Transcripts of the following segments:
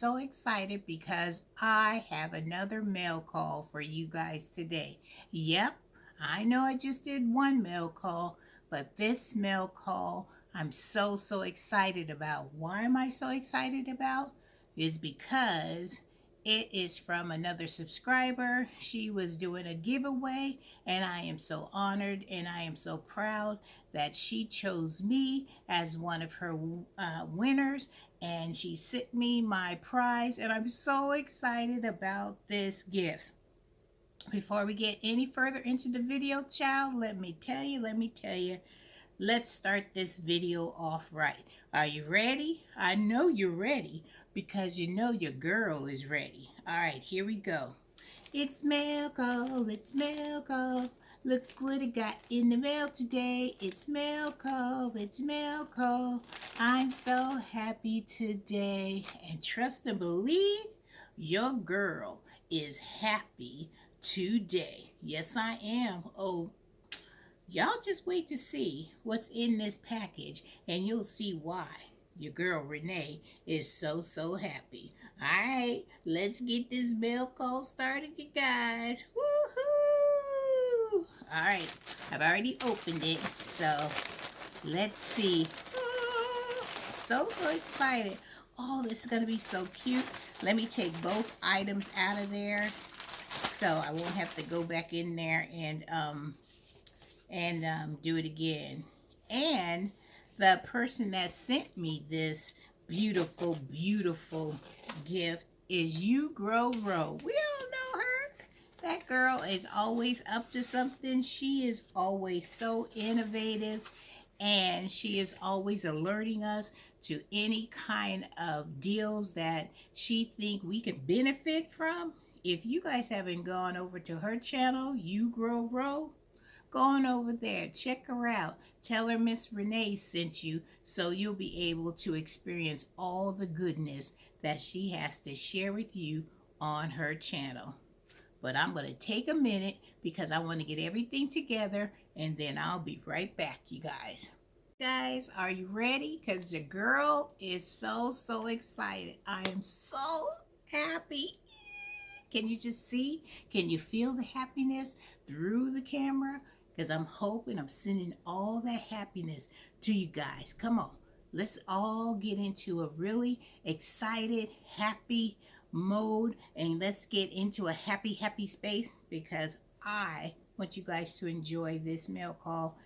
so excited because I have another mail call for you guys today. Yep, I know I just did one mail call, but this mail call I'm so excited about. Why am I so excited about? Is because it is from another subscriber. She was doing a giveaway, and I am so honored and I am so proud that she chose me as one of her winners, and she sent me my prize, and I'm so excited about this gift. Before we get any further into the video, child, let me tell you, let's start this video off right. Are you ready? I know you're ready because you know your girl is ready. All right, here we go. It's mail call, it's mail call. Look what I got in the mail today. It's mail call, it's mail call. I'm so happy today. And trust and believe, your girl is happy today. Yes, I am. Oh, y'all just wait to see what's in this package and you'll see why your girl Renee is so happy. All right, let's get this mail call started, you guys. Woohoo! All right, I've already opened it, so let's see. So excited. Oh, this is gonna be so cute. Let me take both items out of there so I won't have to go back in there and do it again. And the person that sent me this beautiful gift is You Grow Row. We all know her. That girl is always up to something. She is always so innovative, and she is always alerting us to any kind of deals that she think we could benefit from. If you guys haven't gone over to her channel, You Grow Row, go on over there, check her out. Tell her Miss Renee sent you so you'll be able to experience all the goodness that she has to share with you on her channel. But I'm going to take a minute because I want to get everything together, and then I'll be right back, you guys. Guys, are you ready? Because the girl is so excited. I am so happy. Can you just see? Can you feel the happiness through the camera? Because I'm hoping I'm sending all that happiness to you guys. Come on, let's all get into a really excited, happy mode, and let's get into a happy space, because I want you guys to enjoy this mail call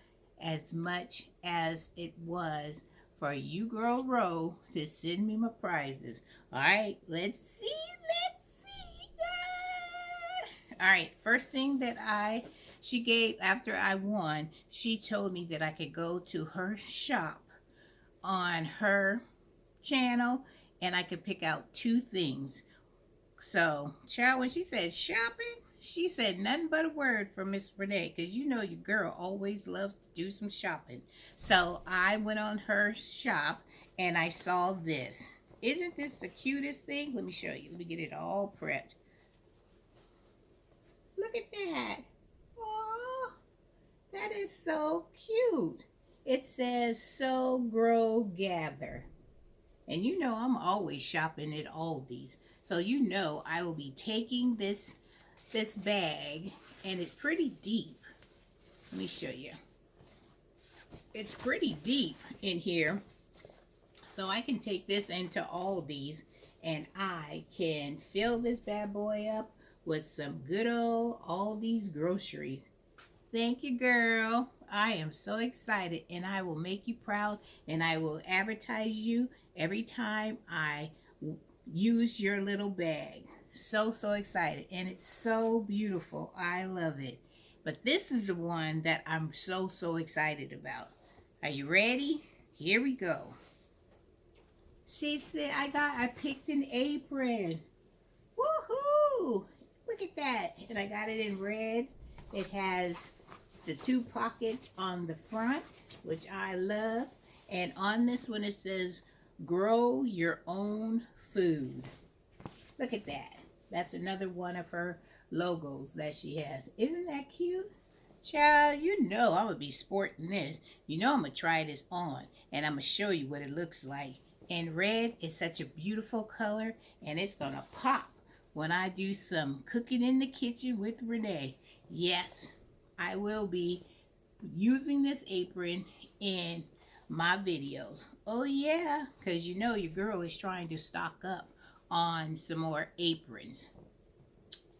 as much as it was for You Girl Row to send me my prizes. All right, let's see. All right, first thing that she gave after I won, she told me that I could go to her shop on her channel and I could pick out 2 things. So, child, when she said shopping, she said nothing but a word for Miss Renee, because you know your girl always loves to do some shopping. So I went on her shop and I saw this. Isn't this the cutest thing? Let me show you. Let me get it all prepped. Look at that. Aww, that is so cute. It says Sow, Grow, Gather. And you know I'm always shopping at Aldi's. So you know I will be taking this bag, and it's pretty deep. Let me show you. It's pretty deep in here. So I can take this into Aldi's and I can fill this bad boy up with some good old Aldi's groceries. Thank you, girl. I am so excited, and I will make you proud, and I will advertise you every time I use your little bag. So excited, and it's so beautiful. I love it. But this is the one that I'm so excited about. Are you ready? Here we go. She said I picked an apron. Woohoo! Look at that. And I got it in red. It has the 2 pockets on the front, which I love. And on this one it says, grow your own food. Look at that. That's another one of her logos that she has. Isn't that cute? Child, you know I'm going to be sporting this. You know I'm going to try this on, and I'm going to show you what it looks like And red is such a beautiful color, and it's gonna pop when I do some cooking in the kitchen with Renee. Yes, I will be using this apron in my videos. Oh yeah, because you know your girl is trying to stock up on some more aprons.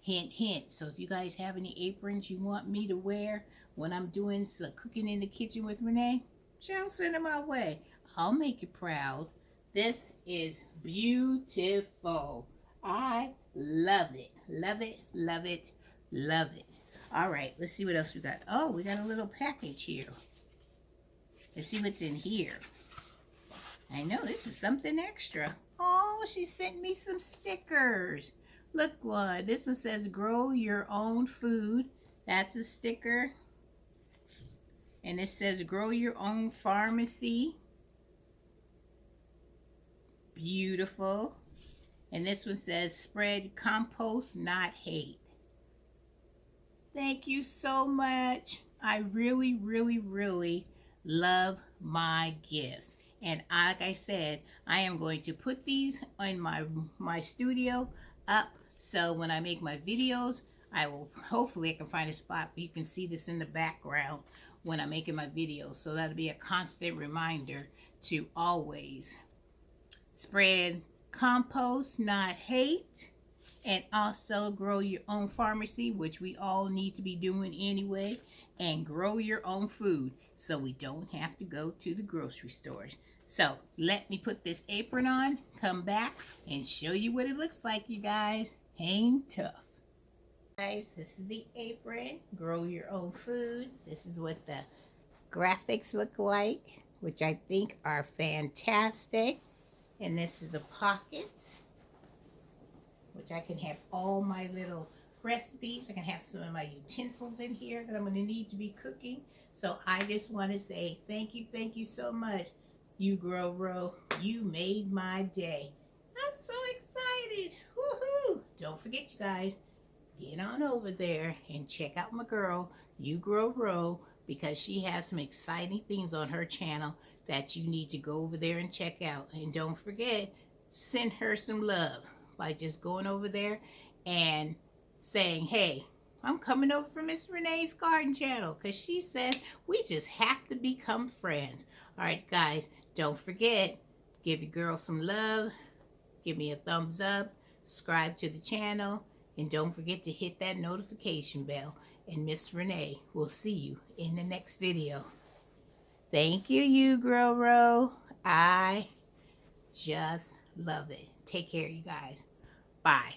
Hint, hint. So if you guys have any aprons you want me to wear when I'm doing some cooking in the kitchen with Renee, she'll send them my way. I'll make you proud. This is beautiful. I love it. Love it, love it, love it. All right, let's see what else we got. Oh, we got a little package here. Let's see what's in here. I know this is something extra. Oh, she sent me some stickers. Look one. This one says grow your own food. That's a sticker. And it says grow your own pharmacy. Beautiful. And this one says spread compost, not hate. Thank you so much. I really, really, really love my gifts. And like I said, I am going to put these in my studio up, so when I make my videos, I will, hopefully I can find a spot where you can see this in the background when I'm making my videos. So that'll be a constant reminder to always spread compost, not hate. And also grow your own pharmacy, which we all need to be doing anyway. And grow your own food so we don't have to go to the grocery stores. So let me put this apron on, come back, and show you what it looks like, you guys. Hang tough. Guys, this is the apron. Grow your own food. This is what the graphics look like, which I think are fantastic. And this is the pockets, which I can have all my little recipes. I can have some of my utensils in here that I'm going to need to be cooking. So I just want to say thank you so much. You Grow Row, you made my day. I'm so excited. Woohoo! Don't forget, you guys, get on over there and check out my girl, You Grow Row, because she has some exciting things on her channel that you need to go over there and check out. And don't forget, send her some love by just going over there and saying, hey, I'm coming over from Miss Renee's garden channel, because she said we just have to become friends. All right, guys, don't forget, give your girl some love, give me a thumbs up, subscribe to the channel, and don't forget to hit that notification bell. And Miss Renee will see you in the next video. Thank you, You Grow Row. I just love it. Take care, you guys. Bye.